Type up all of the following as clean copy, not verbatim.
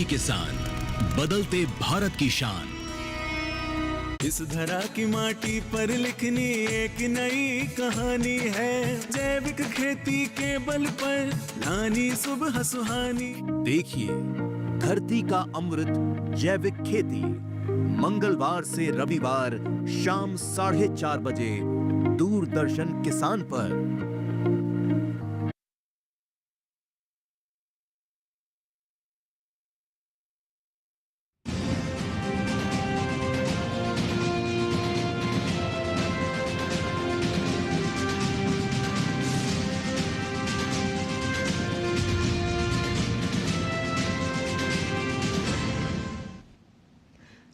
मेहनती किसान, बदलते भारत की शान। इस धरा की माटी पर लिखनी एक नई कहानी है, जैविक खेती के बल पर लानी सुबह सुहानी। देखिए धरती का अमृत जैविक खेती, मंगलवार से रविवार शाम 4:30 बजे दूरदर्शन किसान पर।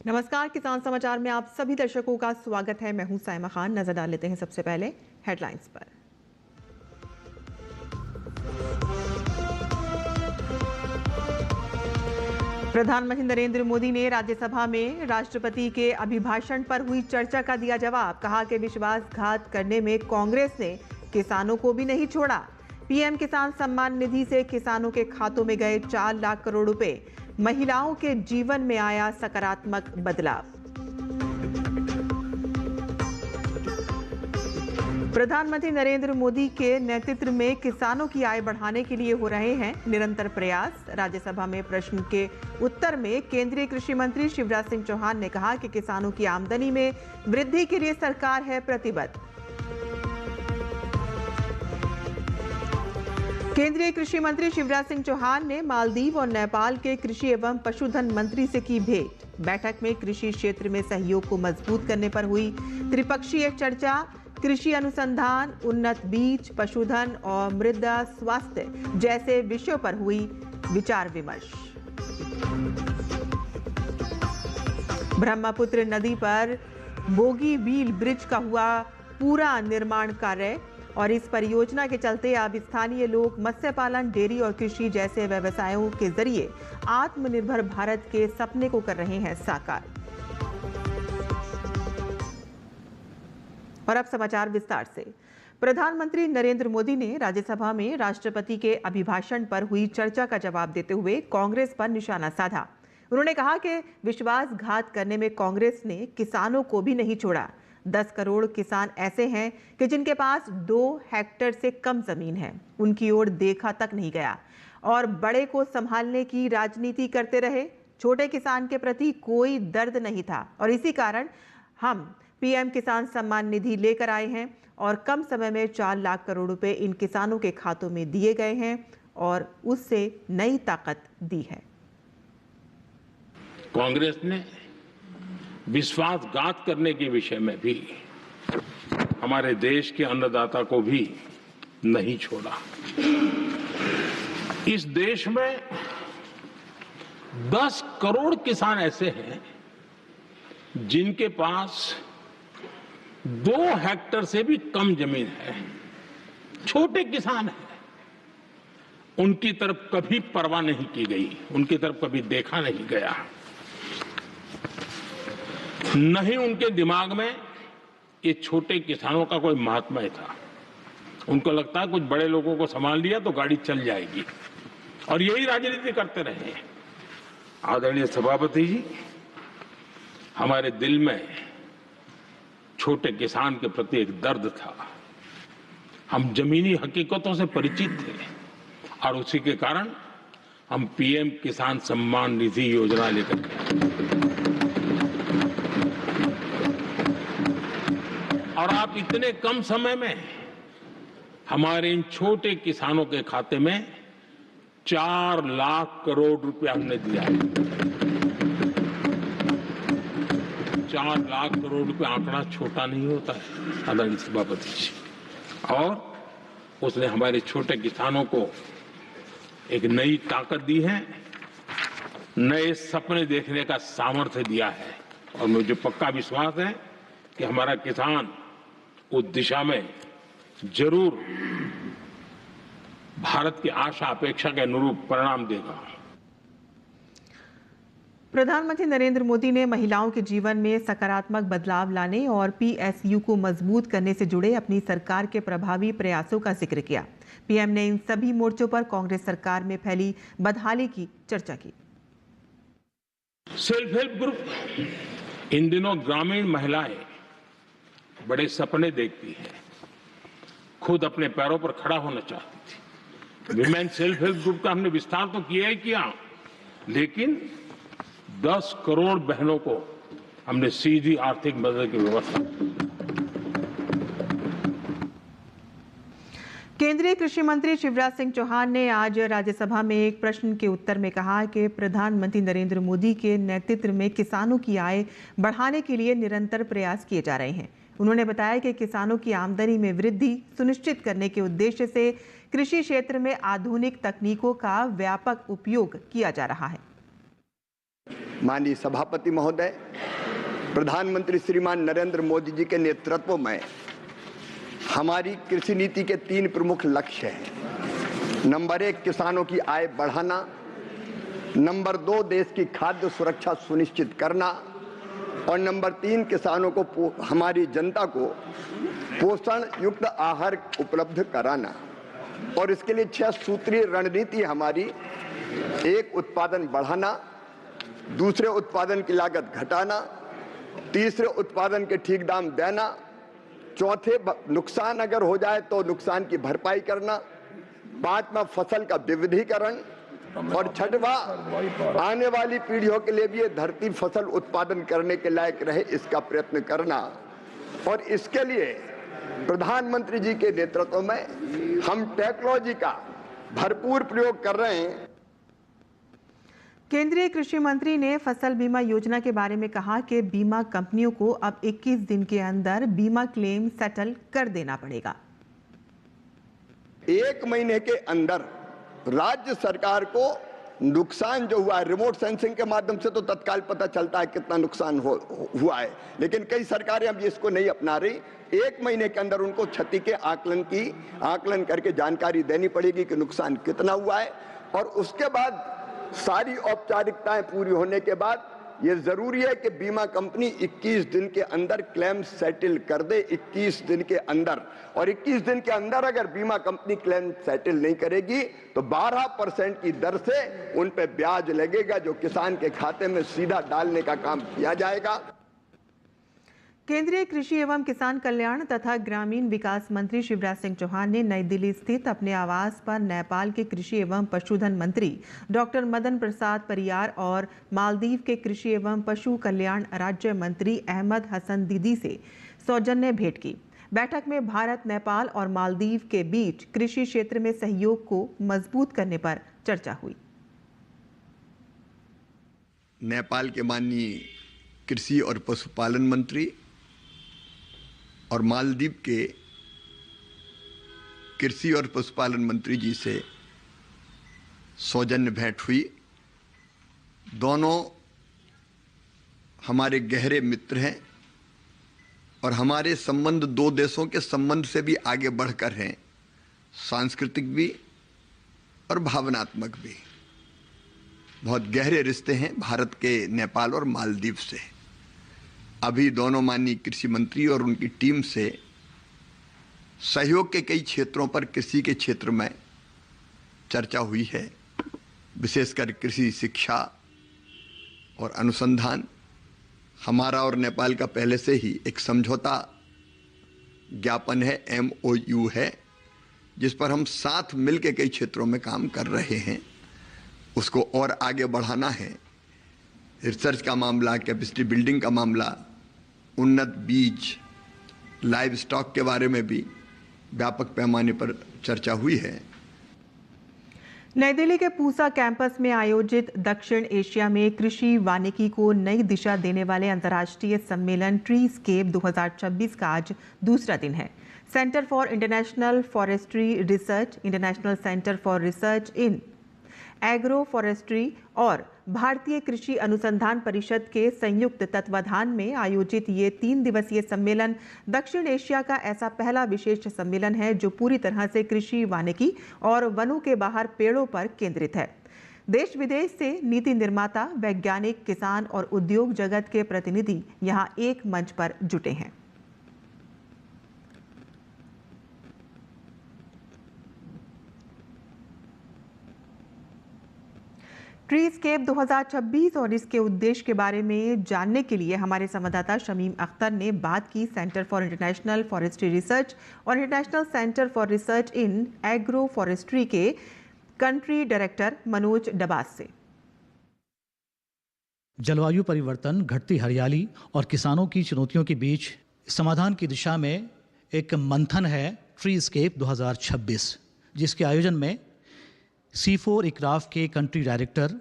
नमस्कार, किसान समाचार में आप सभी दर्शकों का स्वागत है। मैं हूं साइमा खान। नजर डाल लेते हैं सबसे पहले हेडलाइंस पर। प्रधानमंत्री नरेंद्र मोदी ने राज्यसभा में राष्ट्रपति के अभिभाषण पर हुई चर्चा का दिया जवाब। कहा कि विश्वासघात करने में कांग्रेस ने किसानों को भी नहीं छोड़ा। पीएम किसान सम्मान निधि से किसानों के खातों में गए 4 लाख करोड़ रुपए। महिलाओं के जीवन में आया सकारात्मक बदलाव। प्रधानमंत्री नरेंद्र मोदी के नेतृत्व में किसानों की आय बढ़ाने के लिए हो रहे हैं निरंतर प्रयास। राज्यसभा में प्रश्न के उत्तर में केंद्रीय कृषि मंत्री शिवराज सिंह चौहान ने कहा कि किसानों की आमदनी में वृद्धि के लिए सरकार है प्रतिबद्ध। केंद्रीय कृषि मंत्री शिवराज सिंह चौहान ने मालदीव और नेपाल के कृषि एवं पशुधन मंत्री से की भेंट। बैठक में कृषि क्षेत्र में सहयोग को मजबूत करने पर हुई त्रिपक्षीय चर्चा। कृषि अनुसंधान, उन्नत बीज, पशुधन और मृदा स्वास्थ्य जैसे विषयों पर हुई विचार विमर्श। ब्रह्मपुत्र नदी पर बोगीबील ब्रिज का हुआ पूरा निर्माण कार्य और इस परियोजना के चलते अब स्थानीय लोग मत्स्य पालन, डेयरी और कृषि जैसे व्यवसायों के जरिए आत्मनिर्भर भारत के सपने को कर रहे हैं साकार। और अब समाचार विस्तार से। प्रधानमंत्री नरेंद्र मोदी ने राज्यसभा में राष्ट्रपति के अभिभाषण पर हुई चर्चा का जवाब देते हुए कांग्रेस पर निशाना साधा। उन्होंने कहा कि विश्वासघात करने में कांग्रेस ने किसानों को भी नहीं छोड़ा। 10 करोड़ किसान ऐसे हैं कि जिनके पास 2 हेक्टेयर से कम जमीन है, उनकी ओर देखा तक नहीं गया और बड़े को संभालने की राजनीति करते रहे। छोटे किसान के प्रति कोई दर्द नहीं था और इसी कारण हम पीएम किसान सम्मान निधि लेकर आए हैं और कम समय में 4 लाख करोड़ रुपए इन किसानों के खातों में दिए गए हैं और उससे नई ताकत दी है। कांग्रेस ने विश्वासघात करने के विषय में भी हमारे देश के अन्नदाता को भी नहीं छोड़ा। इस देश में 10 करोड़ किसान ऐसे हैं जिनके पास 2 हेक्टेयर से भी कम जमीन है। छोटे किसान हैं, उनकी तरफ कभी परवाह नहीं की गई, उनकी तरफ कभी देखा नहीं गया। नहीं उनके दिमाग में ये छोटे किसानों का कोई महात्म्य था। उनको लगता है कुछ बड़े लोगों को संभाल लिया तो गाड़ी चल जाएगी और यही राजनीति करते रहे। आदरणीय सभापति जी, हमारे दिल में छोटे किसान के प्रति एक दर्द था। हम जमीनी हकीकतों से परिचित थे और उसी के कारण हम पीएम किसान सम्मान निधि योजना लेकर गए। और आप इतने कम समय में हमारे इन छोटे किसानों के खाते में 4 लाख करोड़ रुपया हमने दिया है। 4 लाख करोड़ रुपया आंकड़ा छोटा नहीं होता है आदरणीय सभापति जी। और उसने हमारे छोटे किसानों को एक नई ताकत दी है, नए सपने देखने का सामर्थ्य दिया है और मुझे पक्का विश्वास है कि हमारा किसान उस दिशा में जरूर भारत की आशा अपेक्षा के अनुरूप परिणाम देगा। प्रधानमंत्री नरेंद्र मोदी ने महिलाओं के जीवन में सकारात्मक बदलाव लाने और पीएसयू को मजबूत करने से जुड़े अपनी सरकार के प्रभावी प्रयासों का जिक्र किया। पीएम ने इन सभी मोर्चों पर कांग्रेस सरकार में फैली बदहाली की चर्चा की। सेल्फ हेल्प ग्रुप, इन दिनों ग्रामीण महिलाएं बड़े सपने देखती हैं, खुद अपने पैरों पर खड़ा होना चाहती थी। विमेन सेल्फ हेल्प ग्रुप का हमने विस्तार तो किया ही किया, लेकिन 10 करोड़ बहनों को हमने सीधी आर्थिक मदद की व्यवस्था की। केंद्रीय कृषि मंत्री शिवराज सिंह चौहान ने आज राज्यसभा में एक प्रश्न के उत्तर में कहा कि प्रधानमंत्री नरेंद्र मोदी के नेतृत्व में किसानों की आय बढ़ाने के लिए निरंतर प्रयास किए जा रहे हैं। उन्होंने बताया कि किसानों की आमदनी में वृद्धि सुनिश्चित करने के उद्देश्य से कृषि क्षेत्र में आधुनिक तकनीकों का व्यापक उपयोग किया जा रहा है। माननीय सभापति महोदय, प्रधानमंत्री श्रीमान नरेंद्र मोदी जी के नेतृत्व में हमारी कृषि नीति के 3 प्रमुख लक्ष्य हैं। नंबर 1, किसानों की आय बढ़ाना। नंबर 2, देश की खाद्य सुरक्षा सुनिश्चित करना। और नंबर 3, किसानों को, हमारी जनता को पोषण युक्त आहार उपलब्ध कराना। और इसके लिए 6 सूत्रीय रणनीति हमारी। 1, उत्पादन बढ़ाना। दूसरे, उत्पादन की लागत घटाना। तीसरे, उत्पादन के ठीक दाम देना। चौथे, नुकसान अगर हो जाए तो नुकसान की भरपाई करना। 5वां, फसल का विविधीकरण। और 6वां, आने वाली पीढ़ियों के लिए भी ये धरती फसल उत्पादन करने के लायक रहे, इसका प्रयत्न करना। और इसके लिए प्रधानमंत्री जी के नेतृत्व में हम टेक्नोलॉजी का भरपूर प्रयोग कर रहे हैं। केंद्रीय कृषि मंत्री ने फसल बीमा योजना के बारे में कहा कि बीमा कंपनियों को अब 21 दिन के अंदर बीमा क्लेम सेटल कर देना पड़ेगा। 1 महीने के अंदर राज्य सरकार को नुकसान जो हुआ है, रिमोट सेंसिंग के माध्यम से तो तत्काल पता चलता है कितना नुकसान हुआ है, लेकिन कई सरकारें अब इसको नहीं अपना रही। 1 महीने के अंदर उनको क्षति के आकलन करके जानकारी देनी पड़ेगी कि नुकसान कितना हुआ है। और उसके बाद सारी औपचारिकताएं पूरी होने के बाद ये जरूरी है कि बीमा कंपनी 21 दिन के अंदर क्लेम सेटल कर दे। 21 दिन के अंदर। और 21 दिन के अंदर अगर बीमा कंपनी क्लेम सेटल नहीं करेगी तो 12% की दर से उन पे ब्याज लगेगा, जो किसान के खाते में सीधा डालने का काम किया जाएगा। केंद्रीय कृषि एवं किसान कल्याण तथा ग्रामीण विकास मंत्री शिवराज सिंह चौहान ने नई दिल्ली स्थित अपने आवास पर नेपाल के कृषि एवं पशुधन मंत्री डॉक्टर मदन प्रसाद परियार और मालदीव के कृषि एवं पशु कल्याण राज्य मंत्री अहमद हसन दीदी से सौजन्य भेंट की। बैठक में भारत, नेपाल और मालदीव के बीच कृषि क्षेत्र में सहयोग को मजबूत करने पर चर्चा हुई। नेपाल के माननीय कृषि और पशुपालन मंत्री और मालदीव के कृषि और पशुपालन मंत्री जी से सौजन्य भेंट हुई। दोनों हमारे गहरे मित्र हैं और हमारे संबंध 2 देशों के संबंध से भी आगे बढ़कर हैं, सांस्कृतिक भी और भावनात्मक भी। बहुत गहरे रिश्ते हैं भारत के नेपाल और मालदीव से। अभी दोनों माननीय कृषि मंत्री और उनकी टीम से सहयोग के कई क्षेत्रों पर कृषि के क्षेत्र में चर्चा हुई है, विशेषकर कृषि शिक्षा और अनुसंधान। हमारा और नेपाल का पहले से ही एक समझौता ज्ञापन है, MOU है, जिस पर हम साथ मिलकर कई क्षेत्रों में काम कर रहे हैं। उसको और आगे बढ़ाना है। रिसर्च का मामला, कैपेसिटी बिल्डिंग का मामला, उन्नत बीज, लाइव स्टॉक के बारे में भी व्यापक पैमाने पर चर्चा हुई है। नई दिल्ली के पूसा कैंपस में आयोजित दक्षिण एशिया में कृषि वानिकी को नई दिशा देने वाले अंतर्राष्ट्रीय सम्मेलन ट्रीस्केप 2026 का आज दूसरा दिन है। Centre for international forestry research, international centre for research in agro forestry और भारतीय कृषि अनुसंधान परिषद के संयुक्त तत्वाधान में आयोजित ये 3 दिवसीय सम्मेलन दक्षिण एशिया का ऐसा पहला विशेष सम्मेलन है जो पूरी तरह से कृषि वानिकी और वनों के बाहर पेड़ों पर केंद्रित है। देश विदेश से नीति निर्माता, वैज्ञानिक, किसान और उद्योग जगत के प्रतिनिधि यहां एक मंच पर जुटे हैं। ट्रीस्केप 2026 और इसके उद्देश्य के बारे में जानने के लिए हमारे संवाददाता शमीम अख्तर ने बात की centre for international forestry research और international centre for research in agroforestry के कंट्री डायरेक्टर मनोज डबास से। जलवायु परिवर्तन, घटती हरियाली और किसानों की चुनौतियों के बीच समाधान की दिशा में एक मंथन है ट्रीस्केप 2026, जिसके आयोजन में C4 इक्राफ के कंट्री डायरेक्टर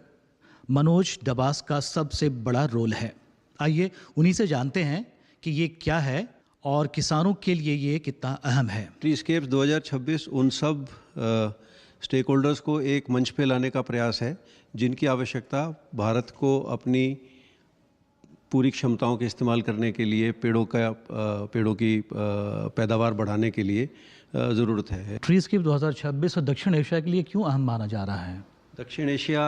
मनोज डबास का सबसे बड़ा रोल है। आइए उन्हीं से जानते हैं कि ये क्या है और किसानों के लिए ये कितना अहम है। ट्रीस्केप्स 2026 उन सब स्टेक होल्डर्स को एक मंच पे लाने का प्रयास है जिनकी आवश्यकता भारत को अपनी पूरी क्षमताओं के इस्तेमाल करने के लिए, पेड़ों की पैदावार बढ़ाने के लिए ज़रूरत है। ट्रीस्केप 2026 दक्षिण एशिया के लिए क्यों अहम माना जा रहा है? दक्षिण एशिया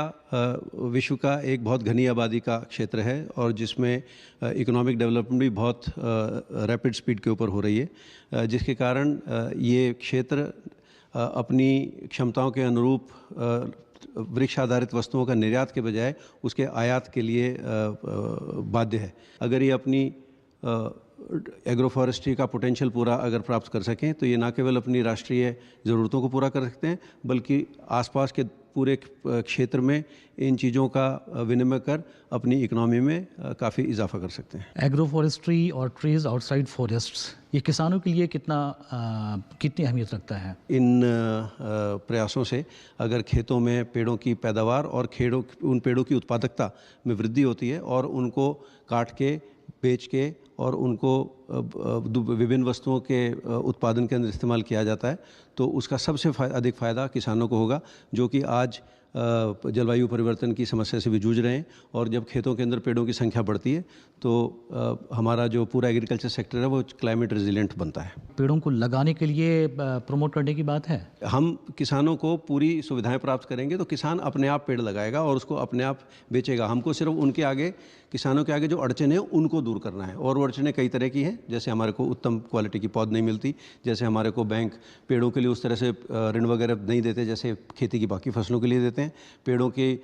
विश्व का एक बहुत घनी आबादी का क्षेत्र है और जिसमें इकोनॉमिक डेवलपमेंट भी बहुत रैपिड स्पीड के ऊपर हो रही है, जिसके कारण ये क्षेत्र अपनी क्षमताओं के अनुरूप वृक्ष आधारित वस्तुओं का निर्यात के बजाय उसके आयात के लिए बाध्य है। अगर ये अपनी एग्रो फॉरेस्ट्री का पोटेंशियल पूरा अगर प्राप्त कर सकें तो ये न केवल अपनी राष्ट्रीय ज़रूरतों को पूरा कर सकते हैं बल्कि आसपास के पूरे क्षेत्र में इन चीज़ों का विनिमय कर अपनी इकोनॉमी में काफ़ी इजाफा कर सकते हैं। एग्रो फॉरेस्ट्री और ट्रीज आउटसाइड फॉरेस्ट्स ये किसानों के लिए कितनी अहमियत रखता है? इन प्रयासों से अगर खेतों में पेड़ों की पैदावार और उन पेड़ों की उत्पादकता में वृद्धि होती है और उनको काट के, बेच के और उनको विभिन्न वस्तुओं के उत्पादन के अंदर इस्तेमाल किया जाता है तो उसका सबसे अधिक फ़ायदा किसानों को होगा, जो कि आज जलवायु परिवर्तन की समस्या से भी जूझ रहे हैं। और जब खेतों के अंदर पेड़ों की संख्या बढ़ती है तो हमारा जो पूरा एग्रीकल्चर सेक्टर है वो क्लाइमेट रेजिलिएंट बनता है। पेड़ों को लगाने के लिए प्रमोट करने की बात है। हम किसानों को पूरी सुविधाएं प्राप्त करेंगे तो किसान अपने आप पेड़ लगाएगा और उसको अपने आप बेचेगा। हमको सिर्फ किसानों के आगे जो अड़चने हैं उनको दूर करना है, और वो अड़चने कई तरह की हैं। जैसे हमारे को उत्तम क्वालिटी की पौध नहीं मिलती, जैसे हमारे को बैंक पेड़ों के लिए उस तरह से ऋण वगैरह नहीं देते जैसे खेती की बाकी फसलों के लिए देते हैं। पेड़ों के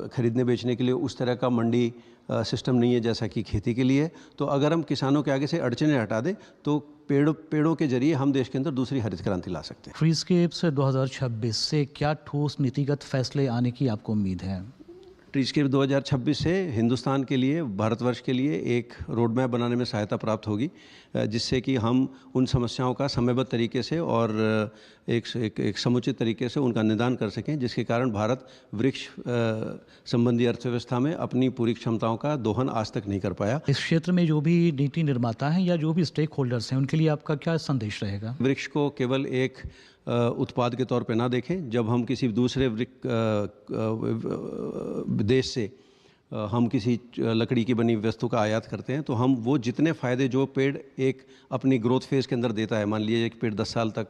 खरीदने बेचने के लिए उस तरह का मंडी सिस्टम नहीं है जैसा कि खेती के लिए। तो अगर हम किसानों के आगे से अड़चने हटा दें तो पेड़ों के जरिए हम देश के अंदर दूसरी हरित क्रांति ला सकते हैं। ट्रीस्केप्स 2026 से क्या ठोस नीतिगत फैसले आने की आपको उम्मीद है? ट्रीस्केप 2026 से हिंदुस्तान के लिए, भारतवर्ष के लिए एक रोड मैप बनाने में सहायता प्राप्त होगी, जिससे कि हम उन समस्याओं का समयबद्ध तरीके से और एक समुचित तरीके से उनका निदान कर सकें, जिसके कारण भारत वृक्ष संबंधी अर्थव्यवस्था में अपनी पूरी क्षमताओं का दोहन आज तक नहीं कर पाया। इस क्षेत्र में जो भी नीति निर्माता हैं या जो भी स्टेक होल्डर्स हैं उनके लिए आपका क्या संदेश रहेगा? वृक्ष को केवल एक उत्पाद के तौर पे ना देखें। जब हम किसी दूसरे देश से हम किसी लकड़ी की बनी वस्तु का आयात करते हैं तो हम वो जितने फ़ायदे जो पेड़ एक अपनी ग्रोथ फेज़ के अंदर देता है, मान लीजिए एक पेड़ 10 साल तक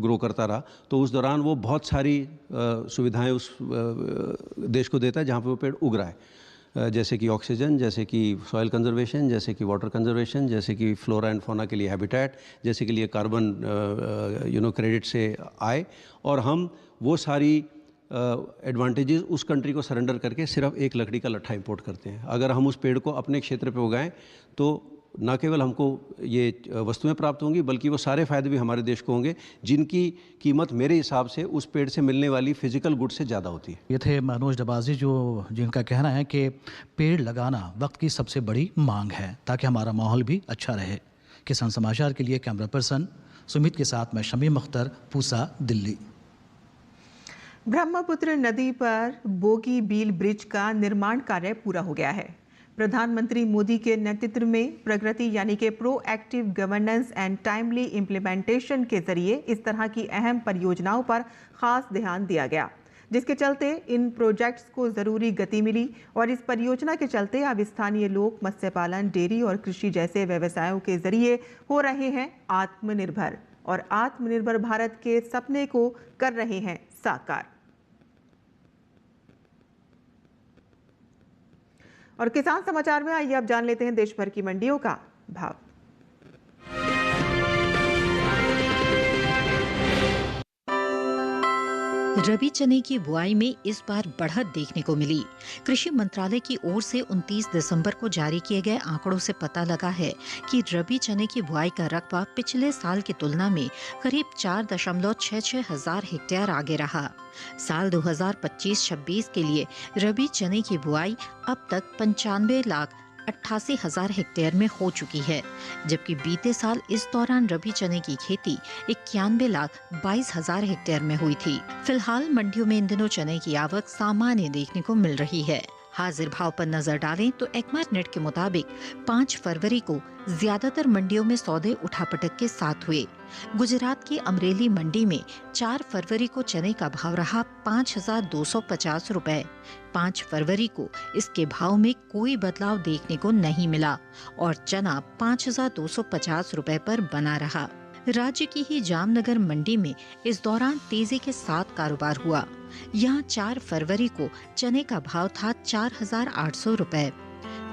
ग्रो करता रहा तो उस दौरान वो बहुत सारी सुविधाएं उस देश को देता है जहाँ पे वो पेड़ उग रहा है, जैसे कि ऑक्सीजन, जैसे कि सॉइल कंजर्वेशन, जैसे कि वाटर कंजर्वेशन, जैसे कि फ्लोरा एंड फौना के लिए हैबिटेट, जैसे के लिए कार्बन क्रेडिट से आए। और हम वो सारी एडवांटेजेस उस कंट्री को सरेंडर करके सिर्फ एक लकड़ी का लट्ठा इंपोर्ट करते हैं। अगर हम उस पेड़ को अपने क्षेत्र पे उगाएं तो न केवल हमको ये वस्तुएं प्राप्त होंगी बल्कि वो सारे फ़ायदे भी हमारे देश को होंगे, जिनकी कीमत मेरे हिसाब से उस पेड़ से मिलने वाली फिजिकल गुड से ज़्यादा होती है। ये थे मनोज डबासी जिनका कहना है कि पेड़ लगाना वक्त की सबसे बड़ी मांग है ताकि हमारा माहौल भी अच्छा रहे। किसान समाचार के लिए कैमरा पर्सन सुमित के साथ मैं शमीम अख्तर, पूसा, दिल्ली। ब्रह्मपुत्र नदी पर बोगी बील ब्रिज का निर्माण कार्य पूरा हो गया है। प्रधानमंत्री मोदी के नेतृत्व में प्रगति यानी कि proactive governance and timely implementation के जरिए इस तरह की अहम परियोजनाओं पर खास ध्यान दिया गया, जिसके चलते इन प्रोजेक्ट्स को जरूरी गति मिली और इस परियोजना के चलते अब स्थानीय लोग मत्स्य पालन, डेयरी और कृषि जैसे व्यवसायों के जरिए हो रहे हैं आत्मनिर्भर और आत्मनिर्भर भारत के सपने को कर रहे हैं साकार। और किसान समाचार में आइए अब जान लेते हैं देश भर की मंडियों का भाव। रबी चने की बुआई में इस बार बढ़त देखने को मिली। कृषि मंत्रालय की ओर से 29 दिसंबर को जारी किए गए आंकड़ों से पता लगा है कि रबी चने की बुआई का रकबा पिछले साल की तुलना में करीब 4.66 हजार हेक्टेयर आगे रहा। साल 2025-26 के लिए रबी चने की बुआई अब तक 95,88,000 हेक्टेयर में हो चुकी है, जबकि बीते साल इस दौरान रबी चने की खेती 91,22,000 हेक्टेयर में हुई थी। फिलहाल मंडियों में इन दिनों चने की आवक सामान्य देखने को मिल रही है। हाजिर भाव पर नजर डालें तो एक्मार्क नेट के मुताबिक 5 फरवरी को ज्यादातर मंडियों में सौदे उठापटक के साथ हुए। गुजरात की अमरेली मंडी में 4 फरवरी को चने का भाव रहा 5,250 रुपए। 5 फरवरी को इसके भाव में कोई बदलाव देखने को नहीं मिला और चना 5,250 रुपए पर बना रहा। राज्य की ही जामनगर मंडी में इस दौरान तेजी के साथ कारोबार हुआ। यहाँ 4 फरवरी को चने का भाव था 4,800 रुपए।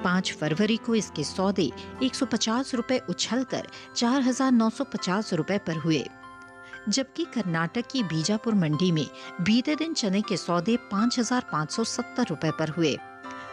5 फरवरी को इसके सौदे 150 रुपए उछलकर 4,950 रुपए पर हुए, जबकि कर्नाटक की बीजापुर मंडी में बीते दिन चने के सौदे 5,570 रुपए पर हुए।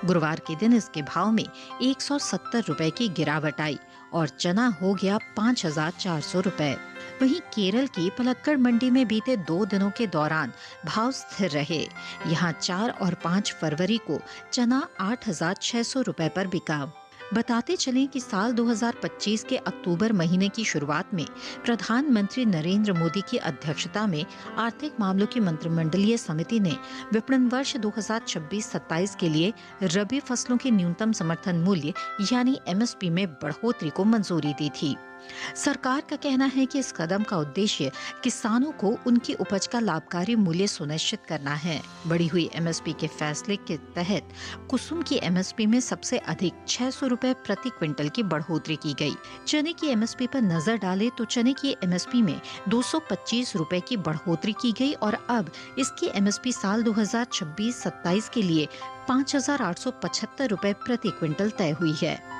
गुरुवार के दिन इसके भाव में 170 रुपए की गिरावट आई और चना हो गया 5,400 रुपए। वहीं केरल की पलक्कड़ मंडी में बीते 2 दिनों के दौरान भाव स्थिर रहे। यहाँ 4 और 5 फरवरी को चना 8,600 रुपए पर बिका। बताते चलें कि साल 2025 के अक्टूबर महीने की शुरुआत में प्रधानमंत्री नरेंद्र मोदी की अध्यक्षता में आर्थिक मामलों की मंत्रिमंडलीय समिति ने विपणन वर्ष 2026-27 के लिए रबी फसलों के न्यूनतम समर्थन मूल्य यानी MSP में बढ़ोतरी को मंजूरी दी थी। सरकार का कहना है कि इस कदम का उद्देश्य किसानों को उनकी उपज का लाभकारी मूल्य सुनिश्चित करना है। बढ़ी हुई MSP के फैसले के तहत कुसुम की MSP में सबसे अधिक 600 रुपए प्रति क्विंटल की बढ़ोतरी की गई। चने की MSP पर नजर डालें तो चने की MSP में 225 रुपए की बढ़ोतरी की गई और अब इसकी MSP साल 2026-27 के लिए 5,875 रुपए प्रति क्विंटल तय हुई है।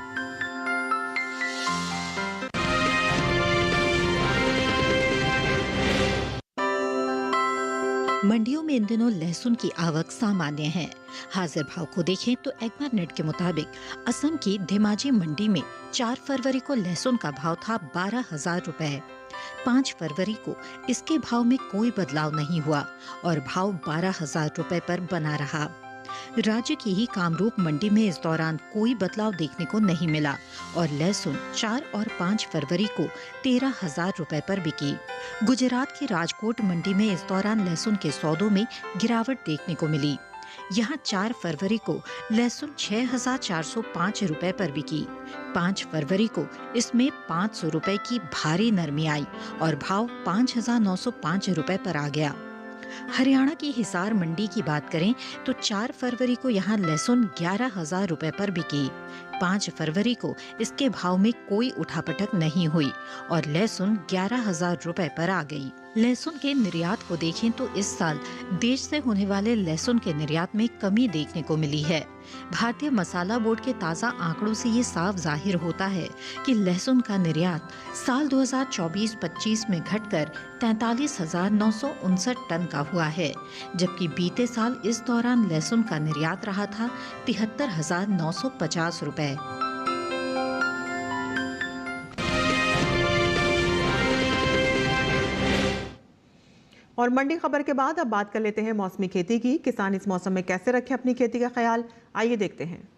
मंडियों में इन दिनों लहसुन की आवक सामान्य है। हाजिर भाव को देखें तो एक्मार्क नेट के मुताबिक असम की धेमाजी मंडी में 4 फरवरी को लहसुन का भाव था 12,000 रुपए। 5 फरवरी को इसके भाव में कोई बदलाव नहीं हुआ और भाव 12,000 रुपए पर बना रहा। राज्य की ही कामरूप मंडी में इस दौरान कोई बदलाव देखने को नहीं मिला और लहसुन 4 और 5 फरवरी को 13,000 रुपए पर बिकी। गुजरात की राजकोट मंडी में इस दौरान लहसुन के सौदों में गिरावट देखने को मिली। यहाँ 4 फरवरी को लहसुन 6,405 रुपए पर बिकी। 5 फरवरी को इसमें 500 रुपए की भारी नरमी आई और भाव 5,905 रुपए पर आ गया। हरियाणा की हिसार मंडी की बात करें तो 4 फरवरी को यहाँ लहसुन 11,000 रुपए पर बिकी। 5 फरवरी को इसके भाव में कोई उठापटक नहीं हुई और लहसुन 11,000 रुपए पर आ गई। लहसुन के निर्यात को देखें तो इस साल देश से होने वाले लहसुन के निर्यात में कमी देखने को मिली है। भारतीय मसाला बोर्ड के ताज़ा आंकड़ों से ये साफ जाहिर होता है कि लहसुन का निर्यात साल 2024-25 में घटकर 43,959 टन का हुआ है, जबकि बीते साल इस दौरान लहसुन का निर्यात रहा था 73,950 रुपए। और मंडी खबर के बाद अब बात कर लेते हैं मौसमी खेती की। किसान इस मौसम में कैसे रखें अपनी खेती का ख्याल, आइए देखते हैं।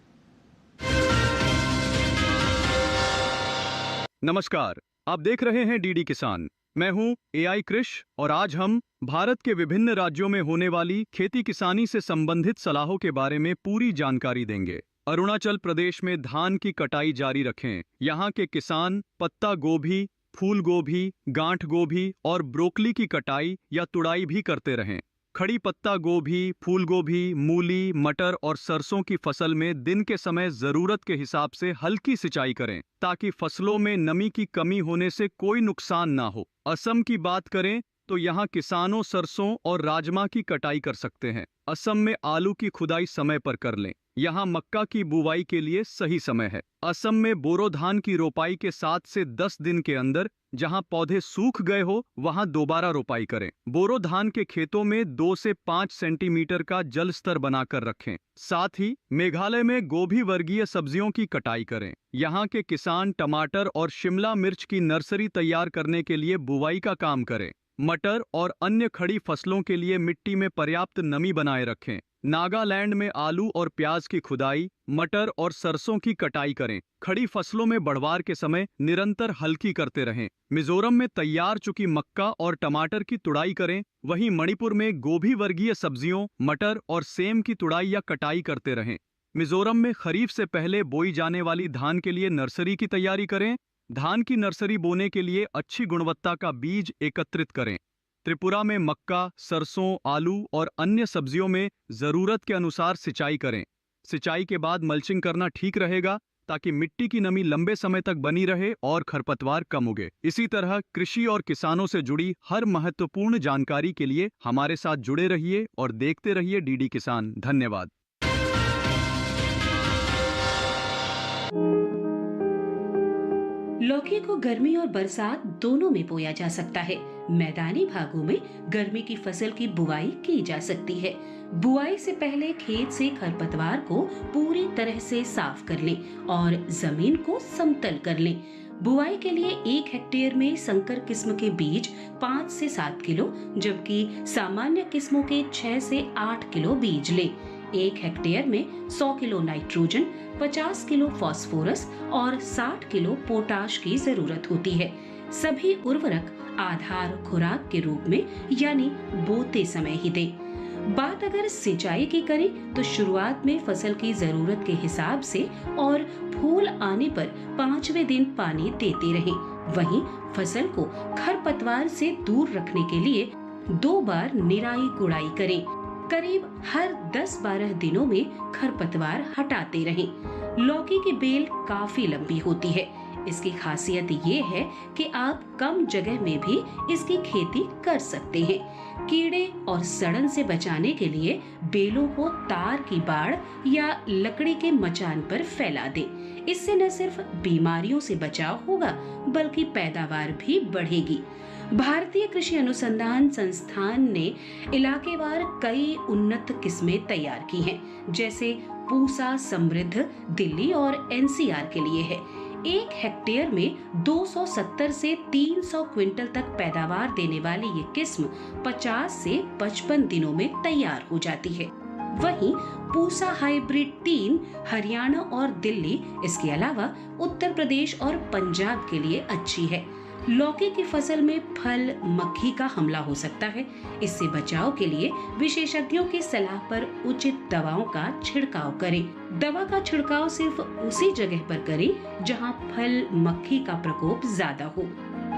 नमस्कार, आप देख रहे हैं डीडी किसान। मैं हूं AI कृष और आज हम भारत के विभिन्न राज्यों में होने वाली खेती किसानी से संबंधित सलाहों के बारे में पूरी जानकारी देंगे। अरुणाचल प्रदेश में धान की कटाई जारी रखें। यहाँ के किसान पत्ता गोभी, फूल गोभी, गांठ गोभी और ब्रोकली की कटाई या तुड़ाई भी करते रहें। खड़ी पत्ता गोभी, फूल गोभी, मूली, मटर और सरसों की फसल में दिन के समय जरूरत के हिसाब से हल्की सिंचाई करें ताकि फसलों में नमी की कमी होने से कोई नुकसान ना हो। असम की बात करें तो यहाँ किसानों सरसों और राजमा की कटाई कर सकते हैं। असम में आलू की खुदाई समय पर कर लें। यहाँ मक्का की बुवाई के लिए सही समय है। असम में बोरो धान की रोपाई के 7 से 10 दिन के अंदर जहाँ पौधे सूख गए हो वहाँ दोबारा रोपाई करें। बोरो धान के खेतों में 2 से 5 सेंटीमीटर का जल स्तर बनाकर रखें। साथ ही मेघालय में गोभी वर्गीय सब्जियों की कटाई करें। यहाँ के किसान टमाटर और शिमला मिर्च की नर्सरी तैयार करने के लिए बुवाई का काम करें। मटर और अन्य खड़ी फसलों के लिए मिट्टी में पर्याप्त नमी बनाए रखें। नागालैंड में आलू और प्याज की खुदाई, मटर और सरसों की कटाई करें। खड़ी फसलों में बढ़वार के समय निरंतर हल्की करते रहें। मिजोरम में तैयार चुकी मक्का और टमाटर की तुड़ाई करें। वहीं मणिपुर में गोभी वर्गीय सब्जियों, मटर और सेम की तुड़ाई या कटाई करते रहें। मिजोरम में खरीफ से पहले बोई जाने वाली धान के लिए नर्सरी की तैयारी करें। धान की नर्सरी बोने के लिए अच्छी गुणवत्ता का बीज एकत्रित करें। त्रिपुरा में मक्का, सरसों, आलू और अन्य सब्जियों में जरूरत के अनुसार सिंचाई करें। सिंचाई के बाद मल्चिंग करना ठीक रहेगा ताकि मिट्टी की नमी लंबे समय तक बनी रहे और खरपतवार कम उगे। इसी तरह कृषि और किसानों से जुड़ी हर महत्वपूर्ण जानकारी के लिए हमारे साथ जुड़े रहिए और देखते रहिए डीडी किसान। धन्यवाद। लौकी को गर्मी और बरसात दोनों में बोया जा सकता है। मैदानी भागों में गर्मी की फसल की बुआई की जा सकती है। बुआई से पहले खेत से खरपतवार को पूरी तरह से साफ कर लें और जमीन को समतल कर लें। बुआई के लिए 1 हेक्टेयर में संकर किस्म के बीज 5 से 7 किलो, जबकि सामान्य किस्मों के 6 से 8 किलो बीज लें। 1 हेक्टेयर में 100 किलो नाइट्रोजन, 50 किलो फास्फोरस और 60 किलो पोटाश की जरूरत होती है। सभी उर्वरक आधार खुराक के रूप में यानी बोते समय ही दें। बात अगर सिंचाई की करें तो शुरुआत में फसल की जरूरत के हिसाब से और फूल आने पर 5वें दिन पानी देते रहें। वहीं फसल को खरपतवार से दूर रखने के लिए 2 बार निराई गुड़ाई करें। करीब हर 10-12 दिनों में खरपतवार हटाते रहें। लौकी की बेल काफी लंबी होती है। इसकी खासियत ये है कि आप कम जगह में भी इसकी खेती कर सकते हैं। कीड़े और सड़न से बचाने के लिए बेलों को तार की बाड़ या लकड़ी के मचान पर फैला दें। इससे न सिर्फ बीमारियों से बचाव होगा बल्कि पैदावार भी बढ़ेगी। भारतीय कृषि अनुसंधान संस्थान ने इलाकेवार कई उन्नत किस्में तैयार की हैं, जैसे पूसा समृद्ध दिल्ली और एनसीआर के लिए है। 1 हेक्टेयर में 270 से 300 क्विंटल तक पैदावार देने वाली ये किस्म 50 से 55 दिनों में तैयार हो जाती है। वहीं पूसा हाइब्रिड 3 हरियाणा और दिल्ली, इसके अलावा उत्तर प्रदेश और पंजाब के लिए अच्छी है। लौकी की फसल में फल मक्खी का हमला हो सकता है। इससे बचाव के लिए विशेषज्ञों की सलाह पर उचित दवाओं का छिड़काव करें। दवा का छिड़काव सिर्फ उसी जगह पर करें जहां फल मक्खी का प्रकोप ज्यादा हो।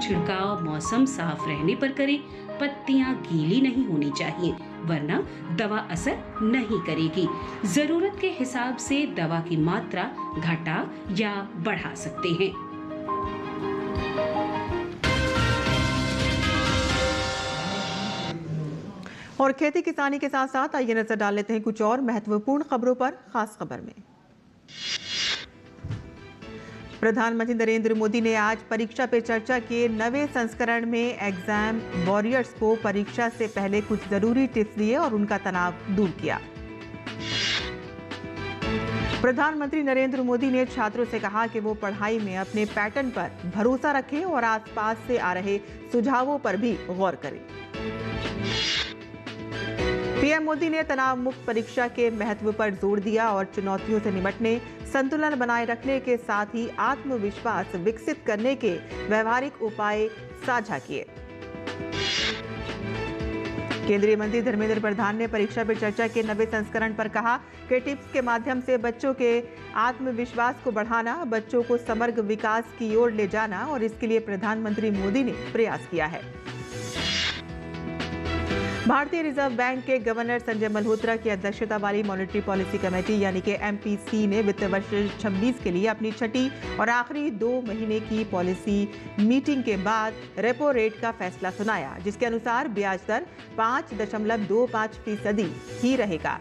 छिड़काव मौसम साफ रहने पर करें। पत्तियां गीली नहीं होनी चाहिए, वरना दवा असर नहीं करेगी। जरूरत के हिसाब से दवा की मात्रा घटा या बढ़ा सकते हैं। और खेती किसानी के साथ साथ आइए नजर डाल लेते हैं कुछ और महत्वपूर्ण खबरों पर। खास खबर में प्रधानमंत्री नरेंद्र मोदी ने आज परीक्षा पे चर्चा के नवे संस्करण में एग्जाम वॉरियर्स को परीक्षा से पहले कुछ जरूरी टिप्स दिए और उनका तनाव दूर किया। प्रधानमंत्री नरेंद्र मोदी ने छात्रों से कहा कि वो पढ़ाई में अपने पैटर्न पर भरोसा रखें और आसपास से आ रहे सुझावों पर भी गौर करें। पीएम मोदी ने तनाव मुक्त परीक्षा के महत्व पर जोर दिया और चुनौतियों से निपटने, संतुलन बनाए रखने के साथ ही आत्मविश्वास विकसित करने के व्यवहारिक उपाय साझा किए। केंद्रीय मंत्री धर्मेंद्र प्रधान ने परीक्षा पे चर्चा के नवे संस्करण पर कहा कि टिप्स के माध्यम से बच्चों के आत्मविश्वास को बढ़ाना, बच्चों को समग्र विकास की ओर ले जाना और इसके लिए प्रधानमंत्री मोदी ने प्रयास किया है। भारतीय रिजर्व बैंक के गवर्नर संजय मल्होत्रा की अध्यक्षता वाली मॉनेटरी पॉलिसी कमेटी यानी कि एमपीसी ने वित्त वर्ष 26 के लिए अपनी छठी और आखिरी 2 महीने की पॉलिसी मीटिंग के बाद रेपो रेट का फैसला सुनाया, जिसके अनुसार ब्याज दर 5.25% ही रहेगा।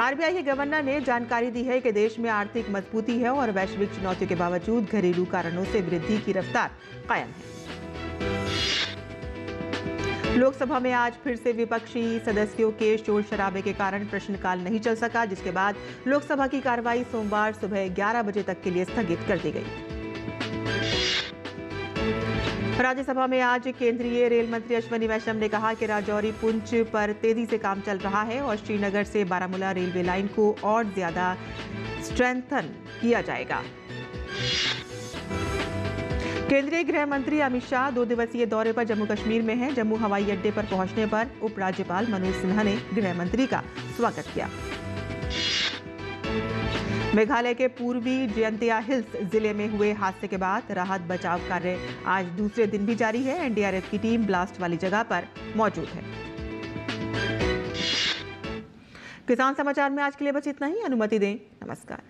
आरबीआई के गवर्नर ने जानकारी दी है कि देश में आर्थिक मजबूती है और वैश्विक चुनौतियों के बावजूद घरेलू कारणों से वृद्धि की रफ्तार कायम है। लोकसभा में आज फिर से विपक्षी सदस्यों के शोर शराबे के कारण प्रश्नकाल नहीं चल सका, जिसके बाद लोकसभा की कार्रवाई सोमवार सुबह 11 बजे तक के लिए स्थगित कर दी गई। राज्यसभा में आज केंद्रीय रेल मंत्री अश्विनी वैष्णव ने कहा कि राजौरी पुंछ पर तेजी से काम चल रहा है और श्रीनगर से बारामूला रेलवे लाइन को और ज्यादा स्ट्रेंथन किया जाएगा। केंद्रीय गृह मंत्री अमित शाह 2 दिवसीय दौरे पर जम्मू कश्मीर में हैं। जम्मू हवाई अड्डे पर पहुंचने पर उपराज्यपाल मनोज सिन्हा ने गृह मंत्री का स्वागत किया। मेघालय के पूर्वी जयंतिया हिल्स जिले में हुए हादसे के बाद राहत बचाव कार्य आज दूसरे दिन भी जारी है। एनडीआरएफ की टीम ब्लास्ट वाली जगह पर मौजूद है। किसान समाचार में आज के लिए बस इतना ही। अनुमति दें। नमस्कार।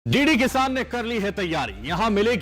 डीडी किसान ने कर ली है तैयारी। यहां मिलेगी